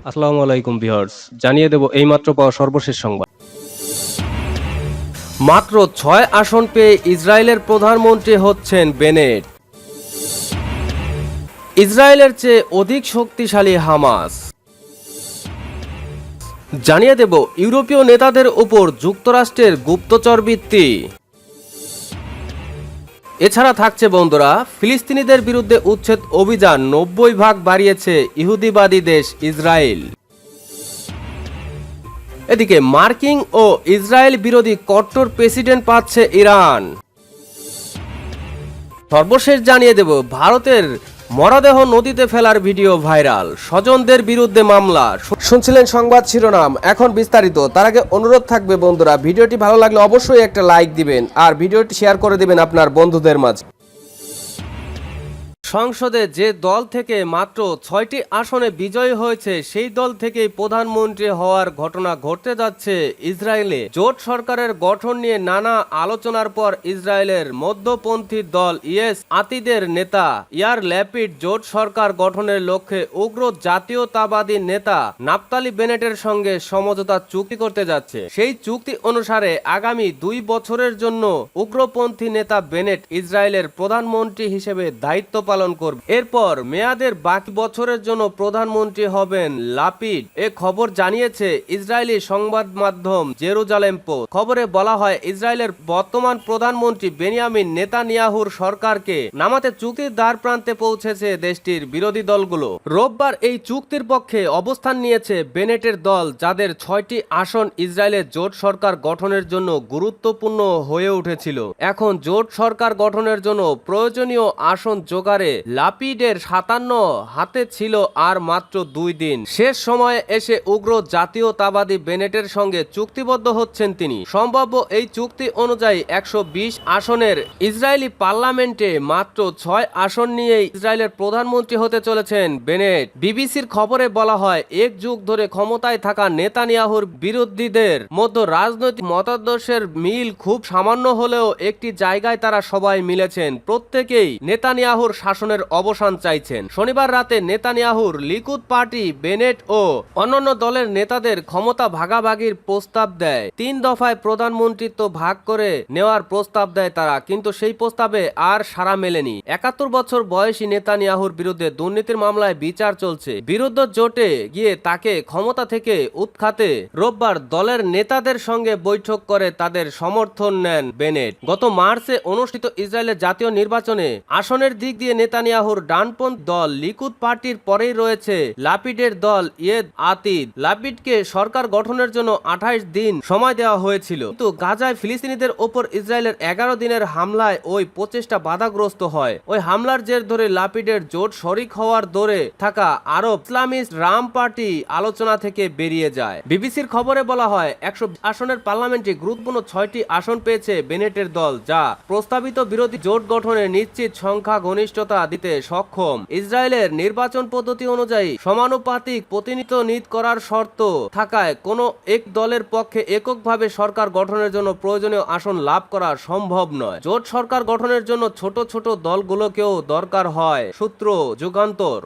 আসসালামু আলাইকুম ভিউয়ার্স, জানিয়ে দেব এইমাত্র পাওয়া সর্বশেষ সংবাদ। মাত্র ৬ আসন পেয়ে ইসরায়েলের প্রধানমন্ত্রী হচ্ছেন বেনেট। ইসরায়েলের চেয়ে অধিক শক্তিশালী হামাস। জানিয়ে দেব ইউরোপীয় নেতাদের উপর যুক্তরাষ্ট্রের গুপ্তচরবৃত্তি। এছাড়া থাকছে বন্ধুরা, ফিলিস্তিনিদের বিরুদ্ধে উচ্ছেদ অভিযান ৯০ ভাগ বাড়িয়েছে ইহুদিবাদী দেশ ইসরায়েল। এদিকে মার্কিন ও ইসরায়েল বিরোধী কট্টর প্রেসিডেন্ট পাচ্ছে ইরান। সর্বশেষ জানিয়ে দেব ভারতের মরদেহ নদীতে ফেলার ভিডিও ভাইরাল, স্বজনদের বিরুদ্ধে মামলা। শুনছিলেন সংবাদ শিরোনাম, এখন বিস্তারিত। তার আগে অনুরোধ থাকবে বন্ধুরা, ভিডিওটি ভালো লাগলে অবশ্যই একটা লাইক দিবেন আর ভিডিওটি শেয়ার করে দিবেন আপনার বন্ধুদের মাঝে। সংসদে যে দল থেকে মাত্র ৬টি আসনে বিজয়ী হয়েছে সেই দল থেকেই প্রধানমন্ত্রী হওয়ার ঘটনা ঘটতে যাচ্ছে ইসরায়েলে। জোট সরকারের গঠন নিয়ে নানা আলোচনার পর ইসরায়েলের মধ্যপন্থী দল ইয়েস আতিদের নেতা ইয়ার ল্যাপিড জোট সরকার গঠনের লক্ষ্যে উগ্র জাতীয়তাবাদী নেতা নাফতালি বেনেটের সঙ্গে সমঝোতা চুক্তি করতে যাচ্ছে। সেই চুক্তি অনুসারে আগামী ২ বছরের জন্য উগ্রপন্থী নেতা বেনেট ইসরায়েলের প্রধানমন্ত্রী হিসেবে দায়িত্ব পালন করবে। এরপর মেয়াদের বাকি বছরের জন্য প্রধানমন্ত্রী হবেন লাপিড। এ খবর জানিয়েছে ইসরায়েলি সংবাদ মাধ্যম জেরুজালেম পোস্ট। খবরে বলা হয়, ইসরায়েলের বর্তমান প্রধানমন্ত্রী বেনিয়ামিন নেতানিয়াহুর সরকারকে নামাতে চুক্তির দ্বার প্রান্তে পৌঁছেছে দেশটির বিরোধী দলগুলো। রোববার এই চুক্তির পক্ষে অবস্থান নিয়েছে বেনেটের দল, যাদের ৬টি আসন ইসরায়েলের জোট সরকার গঠনের জন্য গুরুত্বপূর্ণ হয়ে উঠেছিল। এখন জোট সরকার গঠনের জন্য প্রয়োজনীয় আসন জোগাড়ে লাপিডের ৫৭ হাতে ছিল আর মাত্র ২ দিন। শেষ সময়ে এসে উগ্র জাতীয়তাবাদী বেনেটের সঙ্গে চুক্তিবদ্ধ হচ্ছেন তিনি। সম্ভাব্য এই চুক্তি অনুযায়ী ১২০ আসনের ইসরায়েলি পার্লামেন্টে মাত্র ৬ আসন নিয়ে ইসরায়েলের প্রধানমন্ত্রী হতে চলেছেন বেনেট। বিবিসির খবরে বলা হয়, এক যুগ ধরে ক্ষমতায় থাকা নেতানিয়াহুর বিরোধীদের মধ্যে রাজনৈতিক মতাদর্শের মিল খুব সামান্য হলেও একটি জায়গায় তারা সবাই মিলেছেন। প্রত্যেকেই নেতানিয়াহুর শাসনের অবসান চাইছেন। শনিবার রাতে নেতানিয়াহুর লিকুদ পার্টি বেনেট ও অন্যান্য দলের নেতাদের ক্ষমতা ভাগাভাগির প্রস্তাব দেয়। ৩ দফায় প্রধানমন্ত্রিত্ব ভাগ করে নেওয়ার প্রস্তাব দেয় তারা, কিন্তু সেই প্রস্তাবে আর সাড়া মেলেনি। ৭১ বছর বয়সী নেতানিয়াহুর বিরুদ্ধে দুর্নীতির মামলায় বিচার চলছে। বিরুদ্ধ জোটে গিয়ে তাকে ক্ষমতা থেকে উৎখাতে রোববার দলের নেতাদের সঙ্গে বৈঠক করে তাদের সমর্থন নেন বেনেট। গত মার্চে অনুষ্ঠিত ইসরায়েলের জাতীয় নির্বাচনে আসনের দিক দিয়ে নেতানিয়াহুর ডানপন্থী দল লিকুদ পার্টির পরেই রয়েছে লাপিডের দল ইয়েদ আতিদ। লাপিডকে সরকার গঠনের জন্য ২৮ দিন সময় দেওয়া হয়েছিল, কিন্তু গাজায় ফিলিস্তিনিদের ওপর ইসরায়েলের ১১ দিনের হামলায় ওই প্রচেষ্টা বাধাগ্রস্ত হয়। ওই হামলার জের ধরে লাপিডের জোট শরিক হওয়ার দৌড়ে থাকা আরব ইসলামিস্ট রাম পার্টি আলোচনা থেকে বেরিয়ে যায়। বিবিসির খবরে বলা হয়, ১২০ আসনের পার্লামেন্টে গুরুত্বপূর্ণ ৬টি আসন পেয়েছে বেনেটের দল, যা প্রস্তাবিত বিরোধী জোট গঠনের নিশ্চিত সংখ্যা ঘনিষ্ঠতা দিতে সক্ষম। ইসরায়েলের নির্বাচন পদ্ধতি অনুযায়ী সমানুপাতিক প্রতিনিধিত্ব করার শর্ত থাকায় কোনো এক দলের পক্ষে এককভাবে সরকার গঠনের জন্য প্রয়োজনীয় আসন লাভ করা সম্ভব নয়। জোট সরকার গঠনের জন্য ছোট ছোট দলগুলোকেও দরকার হয়। সূত্র যুগান্তর।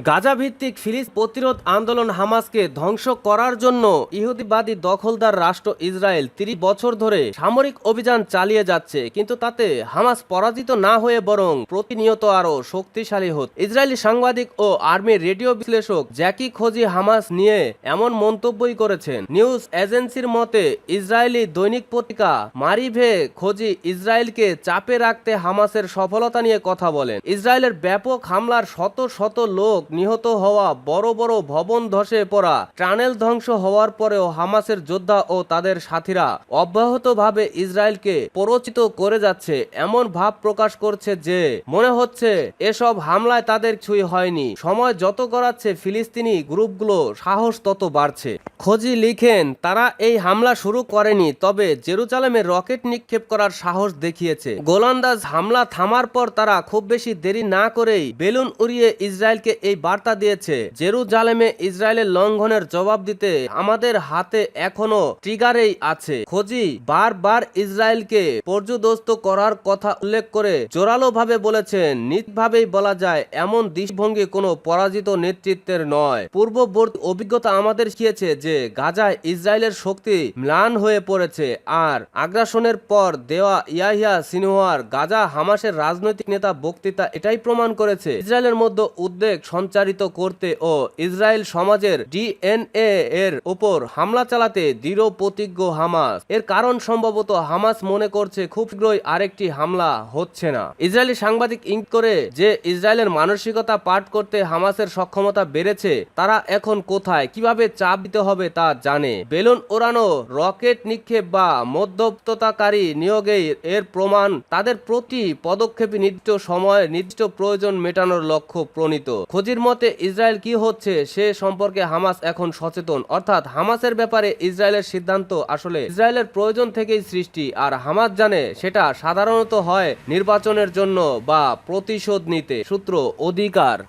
গাজা ভিত্তিক ফিলিস্তিন প্রতিরোধ আন্দোলন হামাসকে ধ্বংস করার জন্য ইহুদিবাদী দখলদার রাষ্ট্র ইসরায়েল ৩০ বছর ধরে সামরিক অভিযান চালিয়ে যাচ্ছে, কিন্তু তাতে হামাস পরাজিত না হয়ে বরং প্রতিনিয়ত আরো শক্তিশালী হচ্ছে। ইসরায়েলি সাংবাদিক ও আর্মির রেডিও বিশ্লেষক জ্যাকি খোজি হামাস নিয়ে এমন মন্তব্যই করেছেন। নিউজ এজেন্সির মতে, ইসরায়েলি দৈনিক পত্রিকা মারিভে খোজি ইসরায়েলকে চাপে রাখতে হামাসের সফলতা নিয়ে কথা বলেন। ইসরায়েলের ব্যাপক হামলার শত শত লোক নিহত হওয়া, বড় বড় ভবন ধসে পড়া, টানেল ধ্বংস হওয়ার পরেও হামাসের যোদ্ধা ও তাদের সাথীরা অব্যাহতভাবে ইসরায়েলকে প্ররোচিত করে যাচ্ছে এমন ভাব প্রকাশ করছে যে মনে হচ্ছে এসব হামলায় তাদের কিছুই হয়নি। সময় যত গড়াচ্ছে ফিলিস্তিনি গ্রুপগুলো সাহস তত বাড়ছে। খোঁজি লিখেন, তারা এই হামলা শুরু করেনি, তবে জেরুজালেমে রকেট নিক্ষেপ করার সাহস দেখিয়েছে। গোলান্দাজ হামলা থামার পর তারা খুব বেশি দেরি না করেই বেলুন উড়িয়ে ইসরায়েলকে এই বার্তা দিয়েছে, জেরুজালেমে ইসরায়েলের লঙ্ঘনের জবাব দিতে আমাদের হাতে এখনো ট্রিগারেই আছে। খোজি বারবার ইসরায়েলকে পর্যুদস্ত করার কথা উল্লেখ করে জোরালোভাবে বলেছেন, নিশ্চিতভাবেই বলা যায় এমন দৃষ্টিভঙ্গি কোনো পরাজিত নেতৃত্বের নয়। পূর্ববর্তী অভিজ্ঞতা আমাদের শিখিয়েছে যে গাজায় ইসরায়েলের শক্তি ম্লান হয়ে পড়েছে, আর আগ্রাসনের পর দেওয়া ইয়াহিয়া সিনওয়ার গাজা হামাসের রাজনৈতিক নেতা বক্তৃতা এটাই প্রমাণ করেছে। ইসরায়েলের মধ্যে উদ্বেগ সঞ্চারিত করতে ও ইসরায়েল সমাজের ডিএনএ এর উপর হামলা চালাতে দৃঢ় প্রতিজ্ঞ হামাস। এর কারণ সম্ভবত হামাস মনে করছে খুব শীঘ্রই আরেকটি হামলা হচ্ছে না। ইসরায়েলি সাংবাদিক ইঙ্গিত করে যে ইসরায়েলের মানসিকতা পাঠ করতে হামাসের সক্ষমতা বেড়েছে। তারা এখন কোথায় কিভাবে চাপ দিতে হবে তা জানে। বেলুন ওড়ানো, রকেট নিক্ষেপ বা মধ্যস্থতাকারী নিয়োগেই এর প্রমাণ। তাদের প্রতি পদক্ষেপে নির্দিষ্ট সময় নির্দিষ্ট প্রয়োজন মেটানোর লক্ষ্য প্রণীত। খোঁজির মতে ইসরায়েল কি হচ্ছে সে সম্পর্কে হামাস এখন সচেতন, অর্থাৎ হামাসের ব্যাপারে ইসরায়েলের সিদ্ধান্ত আসলে ইসরায়েলের প্রয়োজন থেকেই সৃষ্টি, আর হামাস জানে সেটা সাধারণত হয় নির্বাচনের জন্য বা প্রতিশোধ নিতে। সূত্র অধিকার।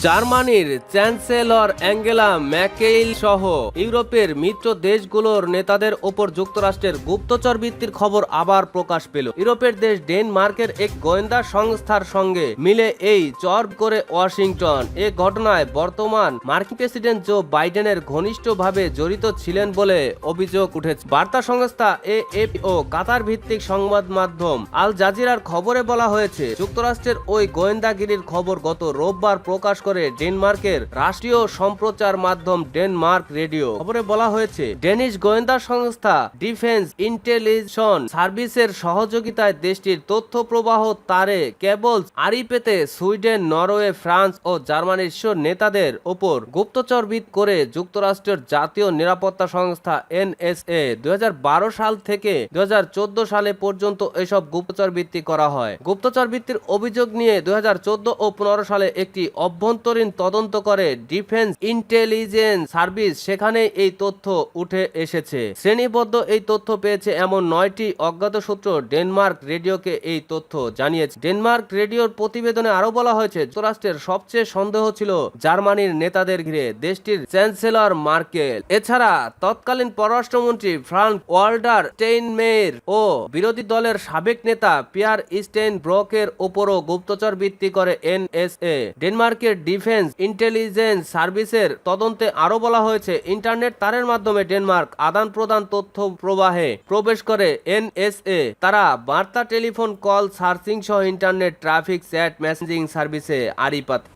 জার্মানির চ্যান্সেলর অ্যাঙ্গেলা ম্যার্কেল সহ ইউরোপের মিত্র দেশগুলোর নেতাদের ওপর যুক্তরাষ্ট্রের গুপ্তচর বৃত্তির খবর আবার প্রকাশ পেল। ইউরোপের দেশ ডেনমার্কের এক গোয়েন্দা সংস্থার সঙ্গে মিলে এই চর করে ওয়াশিংটন। এ ঘটনায় বর্তমান মার্কিন প্রেসিডেন্ট জো বাইডেনের ঘনিষ্ঠভাবে জড়িত ছিলেন বলে অভিযোগ উঠেছে। বার্তা সংস্থা এএফপি ও কাতার ভিত্তিক সংবাদ মাধ্যম আল জাজিরার খবরে বলা হয়েছে, যুক্তরাষ্ট্রের ওই গোয়েন্দাগিরির খবর গত রোববার প্রকাশ করে ডেনমার্কের রাষ্ট্রীয় সম্প্রচার মাধ্যম ডেনমার্ক রেডিও। খবরে বলা হয়েছে, ডেনিশ গোয়েন্দা সংস্থা ডিফেন্স ইন্টেলিজেন্স সার্ভিসের সহযোগিতায় দেশটির তথ্য প্রবাহ তারে কেবলস আড়ি পেতে সুইডেন, নরওয়ে, ফ্রান্স ও জার্মানির শীর্ষ নেতাদের ওপর গুপ্তচরবৃত্তি করে যুক্তরাষ্ট্রের জাতীয় নিরাপত্তা সংস্থা এনএসএ 2012 সাল থেকে 2014 সালে পর্যন্ত এসব গুপ্তচরবৃত্তি করা হয়। গুপ্তচরবৃত্তির অভিযোগ নিয়ে 2014 ও 15 সালে একটি অভ্যন্তরীণ তদন্ত করে ডিফেন্স ইন্টেলিজেন্স সার্ভিস, সেখানে এই তথ্য উঠে এসেছে। শ্রেণীবদ্ধ এই তথ্য পেয়েছে এমন 9টি অজ্ঞাত সূত্র ডেনমার্ক রেডিওকে এই তথ্য জানিয়েছে। ডেনমার্ক রেডিওর প্রতিবেদনে আরো বলা হয়েছে, যুক্তরাষ্ট্রের সবচেয়ে সন্দেহ ছিল জার্মানির নেতাদের ঘিরে দেশটির চ্যান্সেলর মার্কেল, এছাড়া তৎকালীন পররাষ্ট্রমন্ত্রী ফ্রাঙ্ক ওয়াল্ডার স্টেইনমেয়ের ও বিরোধী দলের সাবেক নেতা পিয়ার স্টেইনব্রকের ওপরও গুপ্তচর বৃত্তি করে এনএসএ। ডেনমার্কের ডিফেন্স ইন্টেলিজেন্স সার্ভিসের তদন্তে আরো বলা হয়েছে, ইন্টারনেট তারের মাধ্যমে ডেনমার্ক আদান প্রদান তথ্য প্রবাহে প্রবেশ করে এনএসএ। তারা বার্তা, টেলিফোন কল, সার্চিং সহ ইন্টারনেট ট্রাফিক, চ্যাট, মেসেজিং সার্ভিসে আড়ি পাতে।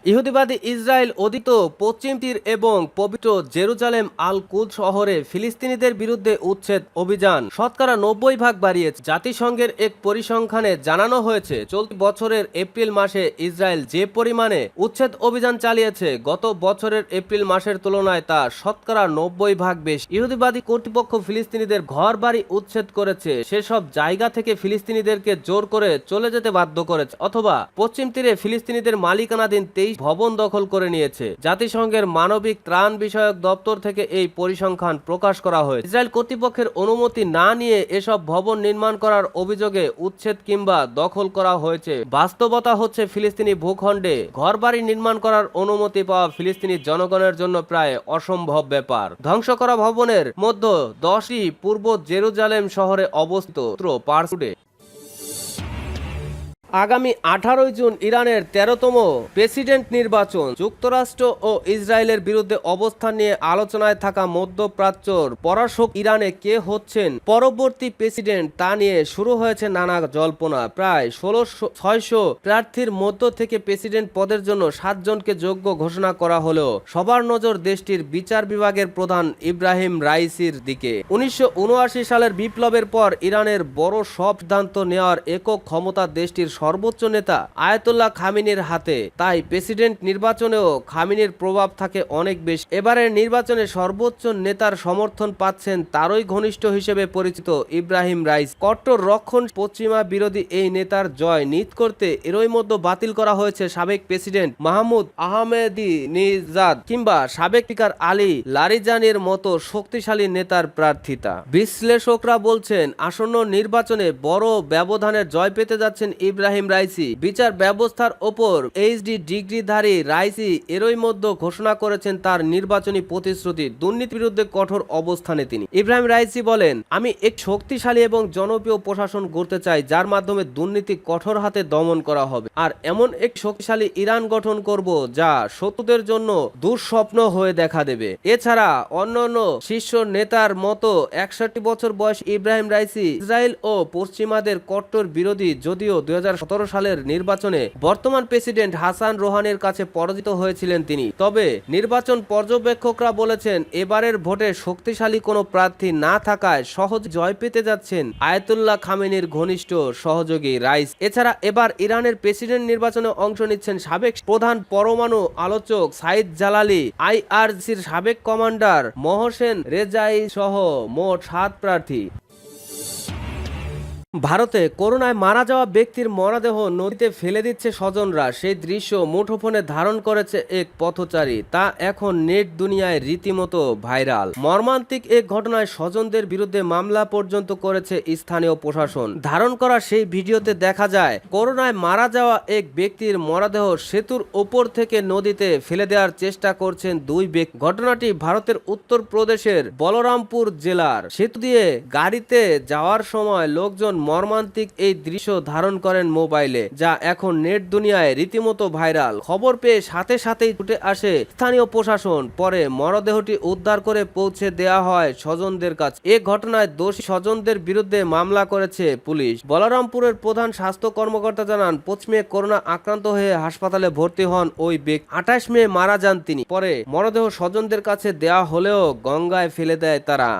ইহুদিবাদী ইসরায়েল অধিত পশ্চিম তীর এবং পবিত্র জেরুজালেম আল কুদস শহরে ফিলিস্তিনিদের বিরুদ্ধে উচ্ছেদ অভিযান শতকরা 90% বাড়িয়েছে। জাতিসংঘের এক পরিসংখ্যানে জানানো হয়েছে, চলতি বছরের এপ্রিল মাসে ইসরায়েল যে পরিমাণে উচ্ছেদ অভিযান চালিয়েছে গত বছরের এপ্রিল মাসের তুলনায় তা শতকরা 90% বেশি। ইহুদিবাদী কর্তৃপক্ষ ফিলিস্তিনিদের ঘর বাড়ি উচ্ছেদ করেছে, সেসব জায়গা থেকে ফিলিস্তিনিদেরকে জোর করে চলে যেতে বাধ্য করেছে, অথবা পশ্চিম তীরে ফিলিস্তিনিদের মালিকানাধীন ভবন দখল করে নিয়েছে। জাতিসংঘের মানবিক ত্রাণ বিষয়ক দপ্তর থেকে এই পরিসংখ্যান প্রকাশ করা হয়েছে। ইসরায়েল কর্তৃপক্ষের অনুমতি না নিয়ে এসব ভবন নির্মাণ করার অভিযোগে উচ্ছেদ কিংবা দখল করা হয়েছে। বাস্তবতা হচ্ছে, ফিলিস্তিনি ভূখণ্ডে ঘরবাড়ি নির্মাণ করার অনুমতি পাওয়া ফিলিস্তিনি জনগণের জন্য প্রায় অসম্ভব ব্যাপার। ধ্বংস করা ভবনের মধ্যে 10টি পূর্ব জেরুজালেম শহরে অবস্থিত। পার্সুডে আগামী 18 জুন ইরানের 13তম প্রেসিডেন্ট নির্বাচন। যুক্তরাষ্ট্র ও ইসরায়েলের বিরুদ্ধে অবস্থান নিয়ে আলোচনায় থাকা মধ্যপ্রাচ্যর পরাশক ইরানে কে হচ্ছেন পরবর্তী প্রেসিডেন্ট তা নিয়ে শুরু হয়েছে নানা জল্পনা। প্রায় 1600 প্রার্থীর মধ্য থেকে প্রেসিডেন্ট পদের জন্য 7 জনকে যোগ্য ঘোষণা করা হলেও সবার নজর দেশটির বিচার বিভাগের প্রধান ইব্রাহিম রাইসির দিকে। 1979 সালের বিপ্লবের পর ইরানের বড় সব সিদ্ধান্ত নেওয়ার একক ক্ষমতা দেশটির সর্বোচ্চ নেতা আয়াতুল্লাহ খামিনির হাতে, তাই প্রেসিডেন্ট নির্বাচনেও খামিনির প্রভাব থাকে অনেক বেশি। এবারের নির্বাচনে সর্বোচ্চ নেতার সমর্থন পাচ্ছেন তারই ঘনিষ্ঠ হিসেবে পরিচিত ইব্রাহিম রাইস। কট্টর রক্ষণ পশ্চিমা বিরোধী এই নেতার জয় নিশ্চিত করতে এরই মধ্যে বাতিল করা হয়েছে সাবেক প্রেসিডেন্ট মাহমুদ আহমেদিনেজাদ কিংবা সাবেক স্পিকার আলী লারিজানির মতো শক্তিশালী নেতার প্রার্থিতা। বিশ্লেষকরা বলছেন, আসন্ন নির্বাচনে বড় ব্যবধানের জয় পেতে যাচ্ছেন ইব্রাহিম ইব্রাহিম রাইসি। বিচার ব্যবস্থার ওপর এইচডি ডিগ্রিধারী রাইসি এরই মধ্যে ঘোষণা করেছেন তার নির্বাচনী প্রতিশ্রুতি, দুর্নীতির বিরুদ্ধে কঠোর অবস্থানে তিনি। ইব্রাহিম রাইসি বলেন, আমি এক শক্তিশালী এবং জনপ্রিয় প্রশাসন গড়তে চাই যার মাধ্যমে দুর্নীতি কঠোর হাতে দমন করা হবে, আর এমন এক শক্তিশালী ইরান গঠন করব যা শত্রুদের জন্য দুঃস্বপ্ন হয়ে দেখা দেবে। এছাড়া অন্যান্য শীর্ষ নেতার মতো 61 বছর বয়স ইব্রাহিম রাইসি ইসরায়েল ও পশ্চিমাদের কট্টর বিরোধী, যদিও 2017 সালের নির্বাচনে বর্তমান প্রেসিডেন্ট হাসান রোহানির কাছে পরাজিত হয়েছিলেন তিনি। তবে নির্বাচন পর্যবেক্ষকরা বলেছেন এবারের ভোটে শক্তিশালী কোনো প্রার্থী না থাকায় সহজ জয় পেতে যাচ্ছেন আয়াতুল্লাহ খামেনির ঘনিষ্ঠ সহযোগী রাইস। এছাড়া এবার ইরানের প্রেসিডেন্ট নির্বাচনে অংশ নিচ্ছেন সাবেক প্রধান পরমাণু আলোচক সাইদ জালালি, আইআরজির সাবেক কমান্ডার মোহসেন রেজাই সহ মোট 7 প্রার্থী। ভারতে করোনায় মারা যাওয়া ব্যক্তির মরদেহ নদীতে ফেলে দিচ্ছে স্বজনরা, সেই দৃশ্য মুঠোফোনে ধারণ করেছে এক পথচারী। তা এখন নেট দুনিয়ায় রীতিমতো ভাইরাল। মর্মান্তিক এক ঘটনায় স্বজনদের বিরুদ্ধে মামলা পর্যন্ত করেছে স্থানীয় প্রশাসন। ধারণ করা সেই ভিডিওতে দেখা যায় করোনায় মারা যাওয়া এক ব্যক্তির মরদেহ সেতুর ওপর থেকে নদীতে ফেলে দেওয়ার চেষ্টা করছেন 2 ব্যক্তি। ঘটনাটি ভারতের উত্তরপ্রদেশের বলরামপুর জেলার সেতু দিয়ে গাড়িতে যাওয়ার সময় লোকজন মর্মান্তিক এই দৃশ্য ধারণ করেন মোবাইলে, যা এখন নেট দুনিয়ায় রীতিমতো ভাইরাল। খবর পেয়ে সাথে সাথেই ছুটে আসে স্থানীয় প্রশাসন, পরে মরদেহটি উদ্ধার করে পৌঁছে দেওয়া হয় স্বজনদের কাছে। এ ঘটনায় দোষী স্বজনদের বিরুদ্ধে মামলা করেছে পুলিশ। বলরামপুরের প্রধান স্বাস্থ্য কর্মকর্তা জানান, 25 মে করোনা আক্রান্ত হয়ে হাসপাতালে ভর্তি হন ওই ব্যক্তি। 28 মে মারা যান তিনি। পরে মরদেহ স্বজনদের কাছে দেওয়া হলেও গঙ্গায় ফেলে দেয় তারা।